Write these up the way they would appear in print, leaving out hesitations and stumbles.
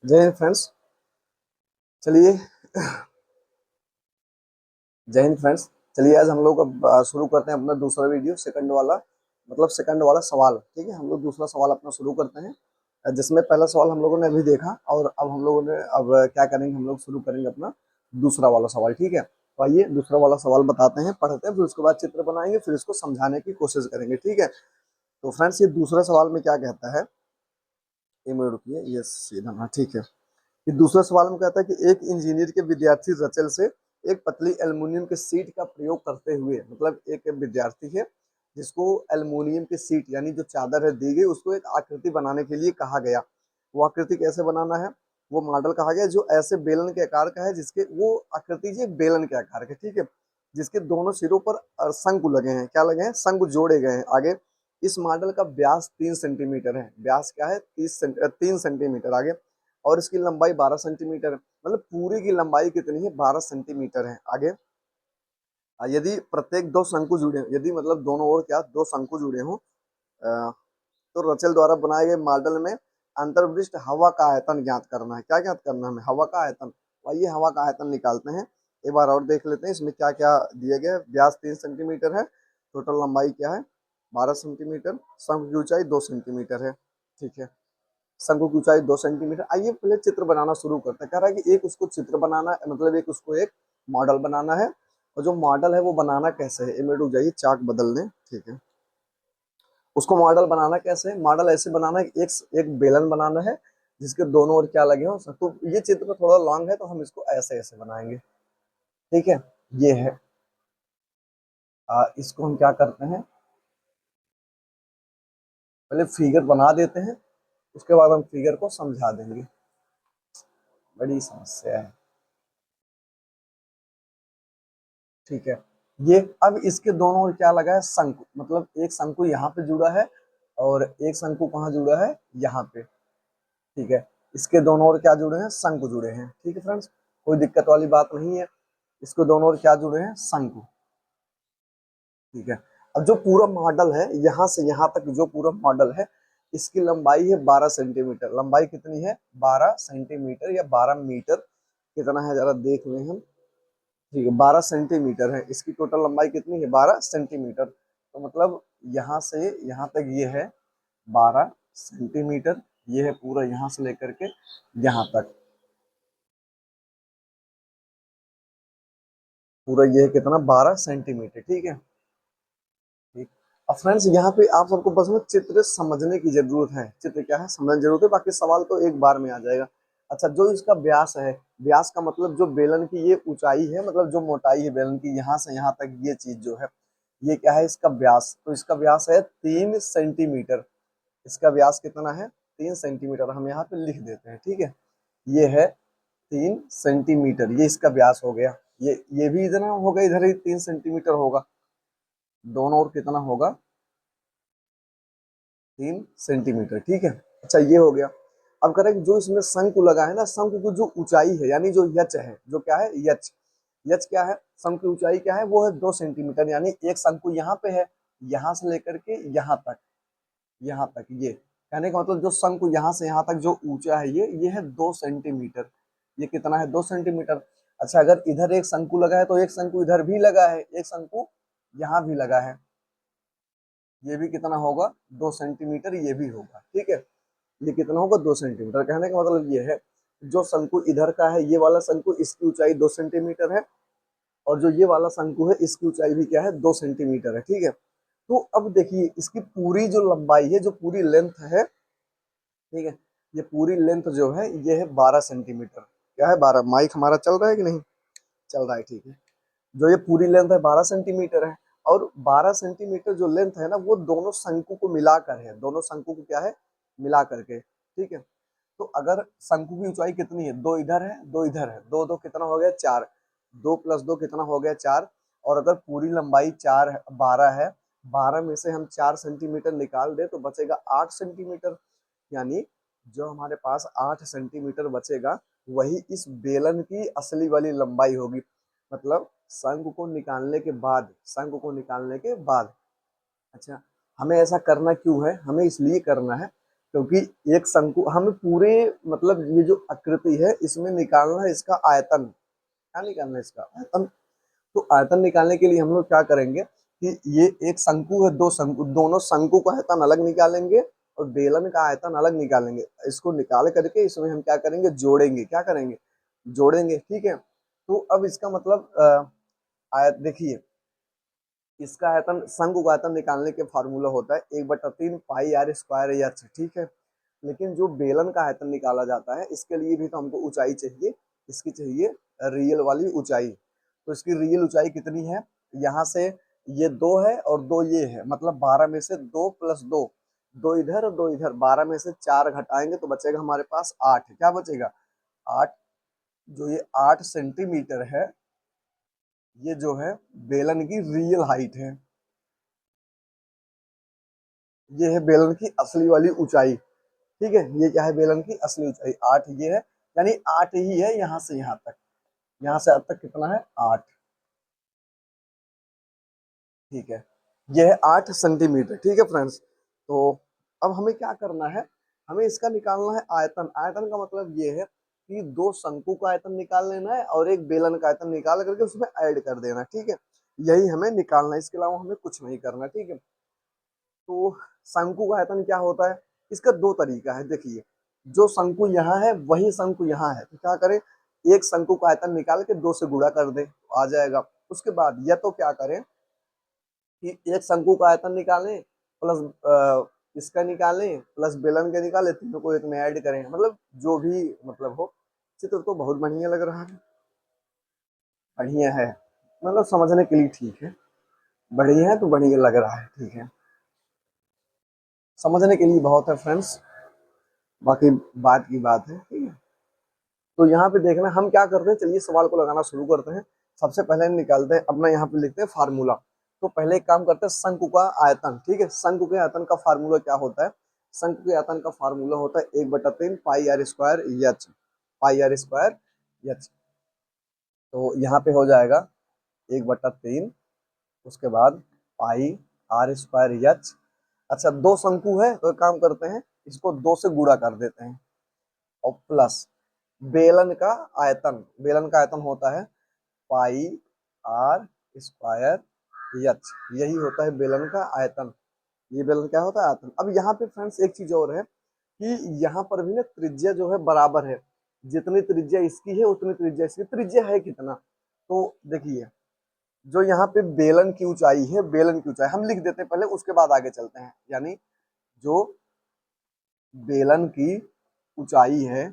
जय हिंद फ्रेंड्स। चलिए, जय हिंद फ्रेंड्स। चलिए आज हम लोग अब शुरू करते हैं अपना दूसरा वीडियो, सेकंड वाला, मतलब सेकंड वाला सवाल। ठीक है, हम लोग दूसरा सवाल अपना शुरू करते हैं, जिसमें पहला सवाल हम लोगों ने अभी देखा, और अब हम लोगों ने अब क्या करेंगे, हम लोग शुरू करेंगे अपना दूसरा वाला सवाल। ठीक है, तो आइए दूसरा वाला सवाल बताते हैं, पढ़ते हैं, फिर उसके बाद चित्र बनाएंगे, फिर इसको समझाने की कोशिश करेंगे। ठीक है, तो फ्रेंड्स ये दूसरा सवाल में क्या कहता है, एक मिनट रुकिए, ये सीधा, हाँ ठीक है। ये दूसरा सवाल में कहता है कि एक इंजीनियर के विद्यार्थी रचल से एक पतली एल्युमिनियम के सीट का प्रयोग करते हुए, मतलब एक विद्यार्थी है जिसको एल्युमिनियम की सीट यानी जो चादर है दी गई, उसको एक आकृति बनाने के लिए कहा गया। वो आकृति कैसे बनाना है, वो मॉडल कहा गया जो ऐसे बेलन के आकार का है, जिसके वो आकृति जी बेलन के आकार के, ठीक है, जिसके दोनों सिरों पर शंकु लगे हैं। क्या लगे हैं? शंकु जोड़े गए हैं आगे। इस मॉडल का व्यास 3 सेंटीमीटर है। व्यास क्या है? 3 सेंटीमीटर आगे। और इसकी लंबाई 12 सेंटीमीटर है। मतलब पूरी की लंबाई कितनी है? 12 सेंटीमीटर है आगे। यदि प्रत्येक दो शंकु जुड़े, यदि मतलब दोनों ओर क्या दो शंकु जुड़े हों, तो रचेल द्वारा बनाए गए मॉडल में अंतर्विष्ट हवा का आयतन ज्ञात करना है। क्या ज्ञात करना है हमें? हवा का आयतन। आइए हवा का आयतन निकालते हैं, एक बार और देख लेते हैं इसमें क्या क्या दिए गए। व्यास 3 सेंटीमीटर है, टोटल लंबाई क्या है? 12 सेंटीमीटर। शंकु की ऊंचाई 2 सेंटीमीटर है। ठीक है, शंकु की ऊंचाई 2 सेंटीमीटर। आइए पहले चित्र बनाना शुरू करते हैं। कह रहा है कि एक उसको चित्र बनाना है, मतलब एक उसको एक मॉडल बनाना है, और जो मॉडल है वो बनाना कैसे है, इमेज रुक जाइए, चार्ट बदल दें। ठीक है, उसको मॉडल बनाना कैसे है? मॉडल ऐसे बनाना है, एक एक बेलन बनाना है जिसके दोनों ओर क्या लगे हो। तो ये चित्र थोड़ा लॉन्ग है, तो हम इसको ऐसे ऐसे बनाएंगे। ठीक है, ये है। इसको हम क्या करते हैं, पहले फिगर बना देते हैं, उसके बाद हम फिगर को समझा देंगे। बड़ी समस्या है। ठीक है, ये अब इसके दोनों ओर क्या लगा है? शंकु। मतलब एक शंकु यहाँ पे जुड़ा है, और एक शंकु कहाँ जुड़ा है? यहाँ पे। ठीक है, इसके दोनों ओर क्या जुड़े हैं? शंकु जुड़े हैं। ठीक है फ्रेंड्स, कोई दिक्कत वाली बात नहीं है। इसके दोनों ओर क्या जुड़े हैं? शंकु। ठीक है, अब जो पूरा मॉडल है यहाँ से यहाँ तक, जो पूरा मॉडल है, इसकी लंबाई है 12 सेंटीमीटर। लंबाई कितनी है? 12 सेंटीमीटर या 12 मीटर, कितना है जरा देख लें हम। ठीक है, 12 सेंटीमीटर है इसकी टोटल लंबाई। कितनी है? 12 सेंटीमीटर। तो मतलब यहाँ से यहाँ तक ये है 12 सेंटीमीटर। ये है पूरा यहाँ से लेकर के यहाँ तक, पूरा ये है कितना? 12 सेंटीमीटर। ठीक है, ठीक। अब फ्रेंड्स यहाँ पे आप सबको बस में चित्र समझने की जरूरत है। चित्र क्या है, समझने की जरूरत है, बाकी सवाल तो एक बार में आ जाएगा। अच्छा, जो इसका व्यास है, व्यास का मतलब जो बेलन की ये ऊंचाई है, मतलब जो मोटाई है बेलन की यहाँ से यहाँ तक, ये चीज जो है, ये क्या है? इसका व्यास। तो इसका व्यास है 3 सेंटीमीटर। इसका व्यास कितना है? 3 सेंटीमीटर। हम यहाँ पे लिख देते हैं। ठीक है, ये है 3 सेंटीमीटर, ये इसका व्यास हो गया। ये भी इतना होगा, इधर ही 3 सेंटीमीटर होगा। दोनों ओर कितना होगा? 3 सेंटीमीटर। ठीक है, अच्छा ये हो गया। अब करें, जो इसमें शंकु लगा है ना, शंकु की जो ऊंचाई है, यानी जो यच है, जो क्या है? यच। यच क्या है? शंकु की ऊंचाई क्या है? वो है 2 सेंटीमीटर। यानी एक शंकु यहाँ पे है, यहाँ से लेकर के यहाँ तक, यहाँ तक, ये कहने का मतलब जो शंकु यहाँ से यहाँ तक जो ऊंचा है, ये है 2 सेंटीमीटर। ये कितना है? 2 सेंटीमीटर। अच्छा, अगर इधर एक शंकु लगा है, तो एक शंकु इधर भी लगा है, एक शंकु यहाँ भी लगा है, ये भी कितना होगा? 2 सेंटीमीटर। ये भी होगा। ठीक है, ये कितना होगा? 2 सेंटीमीटर। कहने का मतलब ये है, जो शंकु इधर का है, ये वाला शंकु, इसकी ऊंचाई 2 सेंटीमीटर है, और जो ये वाला शंकु है, इसकी ऊंचाई भी क्या है? 2 सेंटीमीटर है। ठीक है, तो अब देखिए इसकी पूरी जो लंबाई है, जो पूरी लेंथ है, ठीक है, ये पूरी लेंथ जो है, ये है 12 सेंटीमीटर। क्या है? 12। माइक हमारा चल रहा है कि नहीं? चल रहा है, ठीक है। जो ये पूरी लेंथ है 12 सेंटीमीटर है, और 12 सेंटीमीटर जो लेंथ है ना, वो दोनों शंकु को मिलाकर है। दोनों शंकु को क्या है? मिला करके। ठीक है, तो अगर शंकु की ऊंचाई कितनी है? 2 इधर है, 2 इधर है, दो दो कितना हो गया? 4। 2 + 2 कितना हो गया? 4। और अगर पूरी लंबाई 12 है, 12 में से हम 4 सेंटीमीटर निकाल दे, तो बचेगा 8 सेंटीमीटर। यानी जो हमारे पास 8 सेंटीमीटर बचेगा, वही इस बेलन की असली वाली लंबाई होगी। मतलब शंकु को निकालने के बाद, शंकु को निकालने के बाद। अच्छा, हमें ऐसा करना क्यों है? हमें इसलिए करना है क्योंकि एक शंकु हमें पूरे मतलब ये जो आकृति है इसमें निकालना है इसका आयतन। क्या निकालना है इसका आयतन। तो आयतन निकालने के लिए हम लोग क्या करेंगे कि ये एक शंकु है, दो शंकु, दोनों शंकु का आयतन अलग निकालेंगे और बेलन का आयतन अलग निकालेंगे। इसको निकाल करके इसमें हम क्या करेंगे, जोड़ेंगे। क्या करेंगे, जोड़ेंगे। ठीक है। तो अब इसका मतलब आयत देखिए, इसका आयतन, शंकु का आयतन निकालने के फार्मूला होता है 1/3 पाई आर स्क्वायर एच। ठीक है। लेकिन जो बेलन का आयतन निकाला जाता है इसके लिए भी तो हमको ऊंचाई चाहिए, इसकी चाहिए रियल वाली ऊंचाई। तो इसकी रियल ऊंचाई कितनी है, यहाँ से ये 2 है और 2 ये है, मतलब 12 में से 2 प्लस 2, 2 इधर और 2 इधर, 12 में से 4 घटाएंगे तो बचेगा हमारे पास 8। क्या बचेगा, 8। जो ये 8 सेंटीमीटर है, ये जो है बेलन की रियल हाइट है। ये है बेलन की असली वाली ऊंचाई। ठीक है। ये क्या है, बेलन की असली ऊंचाई 8 ये है, यानी 8 ही है यहाँ से यहाँ तक। यहाँ से अब तक कितना है, 8। ठीक है। यह है 8 सेंटीमीटर। ठीक है फ्रेंड्स। तो अब हमें क्या करना है, हमें इसका निकालना है आयतन। आयतन का मतलब ये है कि दो शंकु का आयतन निकाल लेना है और एक बेलन का आयतन निकाल करके उसमें ऐड कर देना। ठीक है। यही हमें निकालना है, इसके अलावा हमें कुछ नहीं करना। ठीक है। तो शंकु का आयतन क्या होता है, इसका दो तरीका है। देखिए, जो शंकु यहाँ है वही शंकु यहाँ है, तो क्या करें, एक शंकु का आयतन निकाल के 2 से गुणा कर दे, आ जाएगा। उसके बाद या तो क्या करें कि एक शंकु का आयतन निकालें प्लस इसका निकालें प्लस बेलन के निकालें, तीनों को एक में ऐड करें, मतलब जो भी मतलब हो। चित्र तो बहुत बढ़िया लग रहा है, बढ़िया है, मतलब समझने के लिए ठीक है। बढ़िया है तो बढ़िया लग रहा है, ठीक है, समझने के लिए बहुत है फ्रेंड्स। बाकी बात की बात है। ठीक है। तो यहाँ पे देखना हम क्या करते हैं, चलिए सवाल को लगाना शुरू करते हैं। सबसे पहले निकालते हैं अपना, यहाँ पे लिखते हैं फार्मूला। तो पहले एक काम करते हैं, शंकु का आयतन। ठीक है। शंकु के आयतन का फार्मूला क्या होता है, शंकु के आयतन का फार्मूला होता है 1/3 pi R square H, pi R square H. तो यहाँ पे हो जाएगा 1/3, उसके बाद पाई आर स्क्वायर एच। अच्छा, दो शंकु है तो एक काम करते हैं, इसको 2 से गुणा कर देते हैं और प्लस बेलन का आयतन, बेलन का आयतन होता है पाई आर स्क्वायर एच, यही होता है बेलन का आयतन। ये बेलन क्या होता है, आयतन। अब यहाँ पे फ्रेंड्स एक चीज और है कि यहाँ पर भी ना त्रिज्या जो है बराबर है, जितनी त्रिज्या इसकी है उतनी त्रिज्या इसकी। त्रिज्या है कितना, तो देखिए, जो यहाँ पे बेलन की ऊंचाई है, बेलन की ऊंचाई हम लिख देते हैं पहले, उसके बाद आगे चलते हैं। यानी जो बेलन की ऊंचाई है,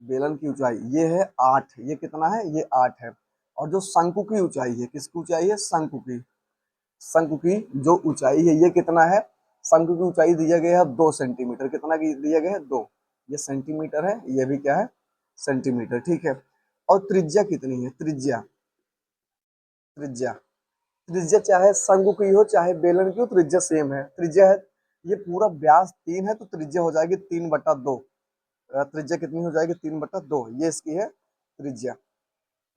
बेलन की ऊंचाई ये है 8, ये कितना है, ये 8 है। और जो शंकु की ऊंचाई है, किसकी ऊंचाई है, शंकु की, शंकु की जो ऊंचाई है ये कितना है, शंकु की ऊंचाई दिया गया है 2 सेंटीमीटर। कितना की दिया गया है, 2। ये सेंटीमीटर है, ये भी क्या है, सेंटीमीटर। ठीक है। और त्रिज्या कितनी है, त्रिज्या, त्रिज्या, त्रिज्या चाहे शंकु की हो चाहे बेलन की हो, त्रिज्या सेम है। त्रिज्या है, ये पूरा व्यास 3 है तो त्रिज्या हो जाएगी 3/2। त्रिज्या कितनी हो जाएगी, 3/2, ये इसकी है त्रिज्या।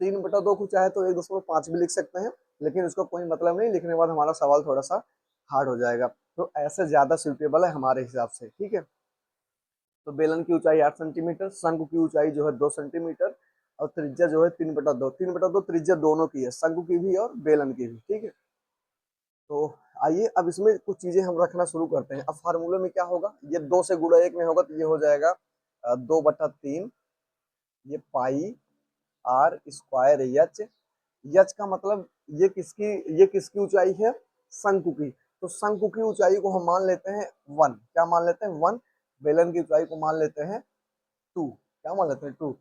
3/2 को चाहे तो 1.5 भी लिख सकते हैं, लेकिन उसका कोई मतलब नहीं, लिखने के बाद हमारा सवाल थोड़ा सा हार्ड हो जाएगा, तो ऐसे ज्यादा सुटेबल है हमारे हिसाब से। ठीक है। तो बेलन की ऊंचाई 8 सेंटीमीटर, शंकु की ऊंचाई जो है 2 सेंटीमीटर, और त्रिज्या जो है 3/2। 3/2 त्रिज्या दोनों की है, शंकु की भी और बेलन की भी। ठीक है। तो आइए अब इसमें कुछ चीजें हम रखना शुरू करते हैं। अब फार्मूले में क्या होगा, ये 2 से गुणा 1 में होगा तो ये हो जाएगा 2/3, ये पाई आर स्क्वायर एच। एच का मतलब ये किसकी ऊंचाई है, शंकु की। तो शंकु की ऊंचाई को हम मान लेते हैं 1। क्या मान लेते हैं, 1। बेलन की ऊंचाई को मान लेते हैं 2। क्या मान लेते हैं, 2।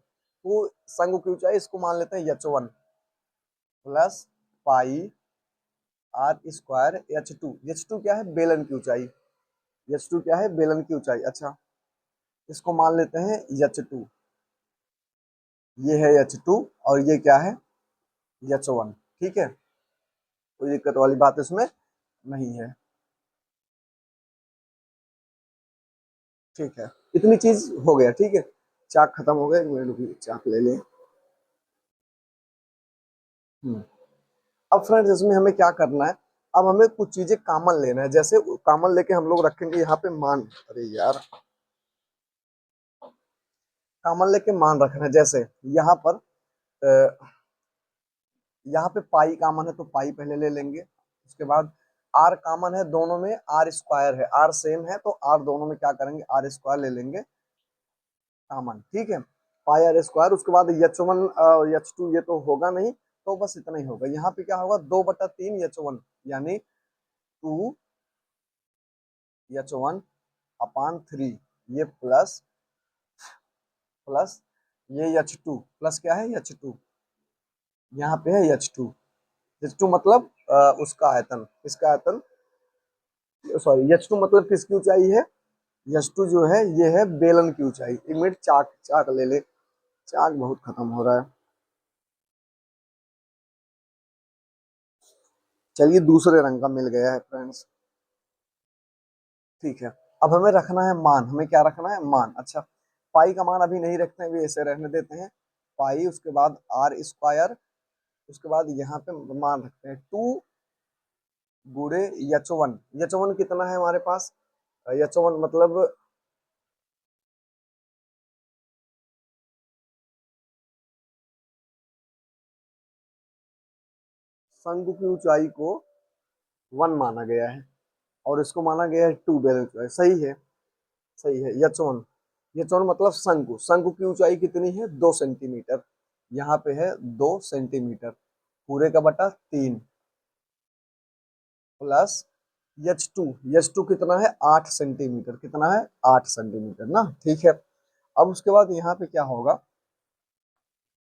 तो शंकु की ऊंचाई इसको मान लेते हैं h1 plus pi R square h2। h2 क्या है, बेलन की ऊंचाई। h2 क्या है, बेलन की ऊंचाई। अच्छा, इसको मान लेते हैं h2, ये है h2 और ये क्या है, h1। ठीक है। कोई दिक्कत वाली बात इसमें नहीं है। ठीक है, इतनी चीज हो गया। ठीक है। चाक खत्म हो गया, एक मिनट रुकिए, चाक ले लें। अब फ्रेंड्स इसमें हमें क्या करना है, अब हमें कुछ चीजें कॉमन लेना है, जैसे कॉमन लेके हम लोग रखेंगे यहाँ पे मान, अरे यार, कॉमन लेके मान रखना है। जैसे यहाँ पर यहाँ पे पाई कॉमन है तो पाई पहले ले लेंगे। उसके बाद आर कॉमन है, दोनों में आर स्क्वायर है, आर सेम है तो आर दोनों में क्या करेंगे, आर स्क्वायर ले लेंगे कॉमन, ठीक है, पाई आर स्क्वायर। उसके बाद एच वन एच टू ये तो होगा नहीं, तो बस इतना ही होगा। यहाँ पे क्या होगा, 2/3 एच वन, यानी 2 H1/3, ये प्लस प्लस ये H2 प्लस क्या है, H2, यहाँ पे है H2। H2 मतलब उसका आयतन, इसका आयतन, सॉरी H2 मतलब किसकी ऊंचाई है, H2 जो है ये है बेलन की ऊंचाई। एक मिनट, चाक चाक ले ले, चाक बहुत खत्म हो रहा है। चलिए दूसरे रंग का मिल गया है फ्रेंड्स, ठीक है। अब हमें रखना है मान, हमें क्या रखना है, मान। अच्छा, पाई का मान अभी नहीं रखते हैं, अभी ऐसे रहने देते हैं, पाई, उसके बाद आर स्क्वायर, उसके बाद यहाँ पे मान रखते हैं 2 × H1। H1 कितना है हमारे पास, H1 मतलब शंकु की ऊंचाई को 1 माना गया है और इसको माना गया है 2 बैलेंस ऊंचाई, सही है, सही है। H1, H1 मतलब शंकु, शंकु की ऊंचाई कितनी है, 2 सेंटीमीटर, यहाँ पे है 2 सेंटीमीटर, पूरे का बटा 3, प्लस H2, H2 कितना है, 8 सेंटीमीटर, कितना है, 8 सेंटीमीटर ना, ठीक है। अब उसके बाद यहाँ पे क्या होगा,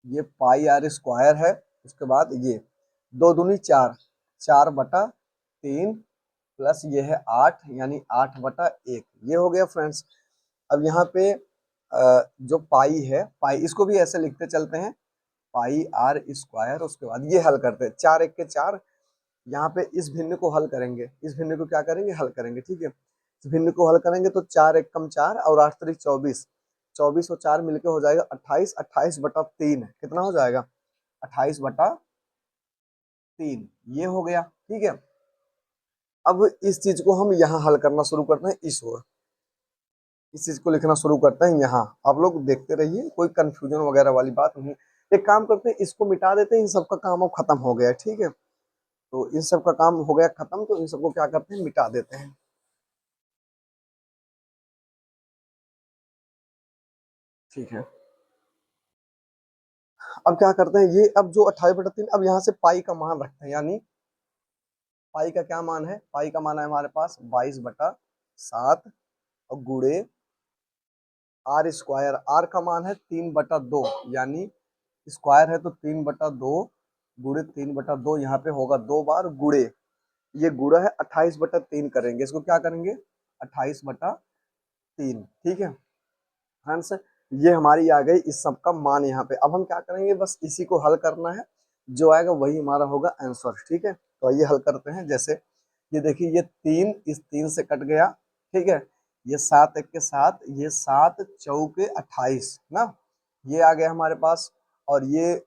ये पाई आर स्क्वायर है, उसके बाद ये 2 दूनी 4, 4/3 प्लस ये है 8, यानी 8/1, ये हो गया फ्रेंड्स। अब यहाँ पे जो पाई है, पाई इसको भी ऐसे लिखते चलते हैं, पाई आर स्क्वायर, उसके बाद ये हल करते हैं, 4 1 के 4, यहाँ पे इस भिन्न को हल करेंगे, इस भिन्न को क्या करेंगे, हल करेंगे, ठीक है। इस भिन्न को हल करेंगे तो 4 1 कम 4 और 8 3 24, 24 और 4 मिलके हो जाएगा 28, 28/3 कितना हो जाएगा, 28/3, ये हो गया, ठीक है। अब इस चीज को हम यहाँ हल करना शुरू करते हैं, इस चीज को लिखना शुरू करते हैं यहाँ। आप लोग देखते रहिए, कोई कंफ्यूजन वगैरह वाली बात नहीं। एक काम करते हैं, इसको मिटा देते हैं, इन सबका काम अब खत्म हो गया, ठीक है। तो इन सब का काम हो गया खत्म, तो इन सबको क्या करते हैं, मिटा देते हैं, ठीक है। अब क्या करते हैं, ये अब जो 28/3, अब यहाँ से पाई का मान रखते हैं, यानी पाई का क्या मान है, पाई का मान है हमारे पास 22/7 और गुड़े आर स्क्वायर, आर का मान है 3/2, यानी स्क्वायर है तो 3/2 गुड़े 3/2, यहाँ पे होगा 2 बार गुड़े, ये गुड़ा है 28/3 करेंगे, इसको क्या करेंगे, 28/3, ठीक है फ्रेंड्स। ये हमारी आ गई इस सब का मान यहाँ पे। अब हम क्या करेंगे, बस इसी को हल करना है, जो आएगा वही हमारा होगा आंसर, ठीक है। तो ये हल करते हैं, जैसे ये देखिए, ये 3 इस 3 से कट गया, ठीक है, ये 7 1 के 7, ये 7 चौके 28 ना, ये आ गया हमारे पास। और ये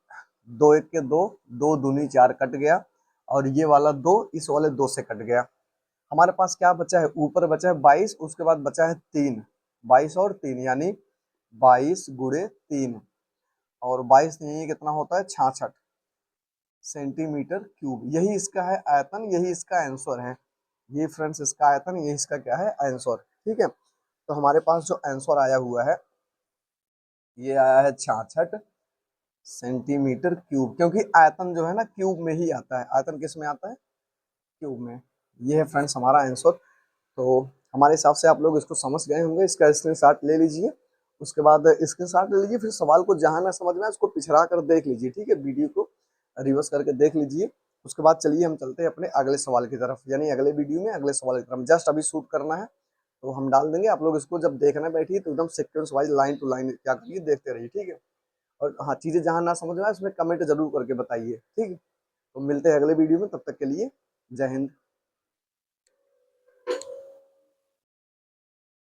2 1 के 2, 2 दूनी 4 कट गया, और ये वाला 2 इस वाले 2 से कट गया। हमारे पास क्या बचा है, ऊपर बचा है 22, उसके बाद बचा है 3, 22 और 3, यानी 22 × 3, और 22 नहीं कितना होता है, 66 सेंटीमीटर क्यूब, यही इसका है आयतन, यही इसका आंसर है। ये फ्रेंड्स इसका आयतन, ये इसका क्या है, आंसर, ठीक है। तो हमारे पास जो आंसर आया हुआ है, ये आया है 66 सेंटीमीटर क्यूब, क्योंकि आयतन जो है ना क्यूब में ही आता है, आयतन किस में आता है, क्यूब में। ये है फ्रेंड्स हमारा आंसर। तो हमारे हिसाब से आप लोग इसको समझ गए होंगे, इसका स्क्रीनशॉट ले लीजिए, उसके बाद स्क्रीनशॉट ले लीजिए, फिर सवाल को जहां ना समझ में आए उसको पिछड़ा कर देख लीजिए, ठीक है, वीडियो को रिवर्स करके देख लीजिए। उसके बाद चलिए हम चलते हैं अपने अगले सवाल की तरफ, यानी अगले वीडियो में अगले सवाल की तरफ, जस्ट अभी शूट करना है तो हम डाल देंगे। आप लोग इसको जब देखने बैठिए तो एकदम sequence wise line to line क्या करिए, देखते रहिए, ठीक है। और हाँ, चीजें जहां ना समझ में आए उसमें कमेंट जरूर करके बताइए, ठीक है। तो मिलते हैं अगले वीडियो में, तब तक के लिए जय हिंद।